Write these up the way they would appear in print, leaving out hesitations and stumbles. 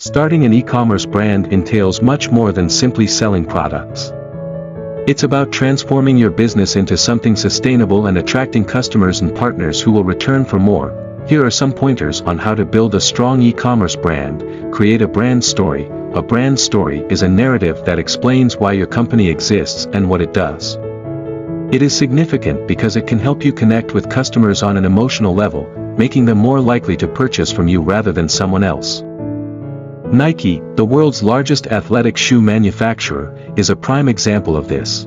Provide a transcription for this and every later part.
Starting an e-commerce brand entails much more than simply selling products. It's about transforming your business into something sustainable and attracting customers and partners who will return for more. Here are some pointers on how to build a strong e-commerce brand. Create a brand story. A brand story is a narrative that explains why your company exists and what it does. It is significant because it can help you connect with customers on an emotional level, making them more likely to purchase from you rather than someone else. Nike, the world's largest athletic shoe manufacturer, is a prime example of this.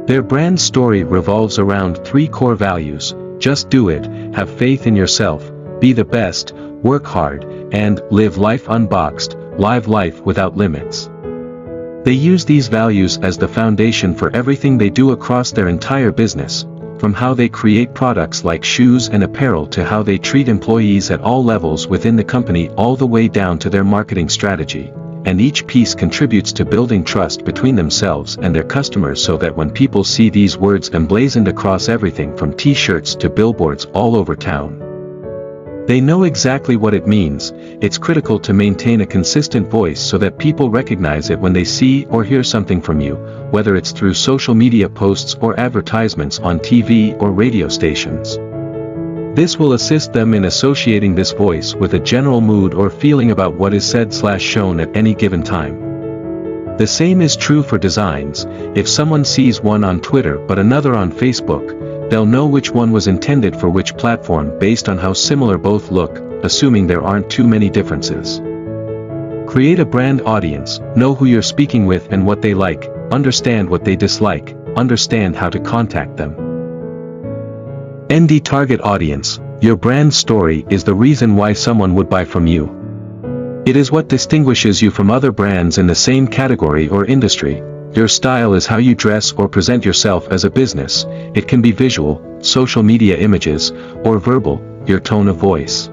Their brand story revolves around 3 core values: just do it, have faith in yourself, be the best, work hard, and live life unboxed, live life without limits. They use these values as the foundation for everything they do across their entire business, from how they create products like shoes and apparel to how they treat employees at all levels within the company, all the way down to their marketing strategy. And each piece contributes to building trust between themselves and their customers, so that when people see these words emblazoned across everything from t-shirts to billboards all over town, they know exactly what it means. It's critical to maintain a consistent voice so that people recognize it when they see or hear something from you, whether it's through social media posts or advertisements on TV or radio stations. This will assist them in associating this voice with a general mood or feeling about what is said/shown at any given time. The same is true for designs. If someone sees one on Twitter but another on Facebook, they'll know which one was intended for which platform based on how similar both look, assuming there aren't too many differences. Create a brand audience. Know who you're speaking with and what they like, understand what they dislike, understand how to contact them. ND target audience. Your brand story is the reason why someone would buy from you. It is what distinguishes you from other brands in the same category or industry. Your style is how you dress or present yourself as a business. It can be visual, social media images, or verbal, your tone of voice.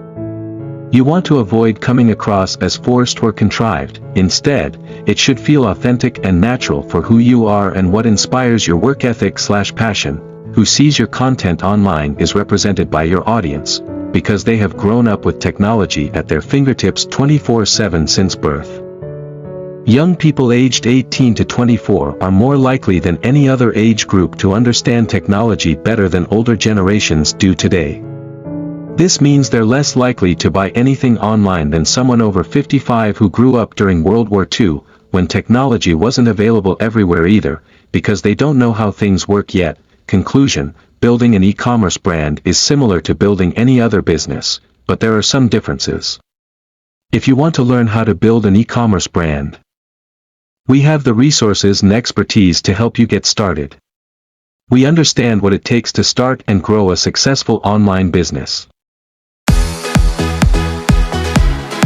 You want to avoid coming across as forced or contrived. Instead, it should feel authentic and natural for who you are and what inspires your work ethic/passion. Who sees your content online is represented by your audience, because they have grown up with technology at their fingertips 24/7 since birth. Young people aged 18 to 24 are more likely than any other age group to understand technology better than older generations do today. This means they're less likely to buy anything online than someone over 55 who grew up during World War II, when technology wasn't available everywhere either, because they don't know how things work yet. Conclusion: building an e-commerce brand is similar to building any other business, but there are some differences. If you want to learn how to build an e-commerce brand, we have the resources and expertise to help you get started. We understand what it takes to start and grow a successful online business.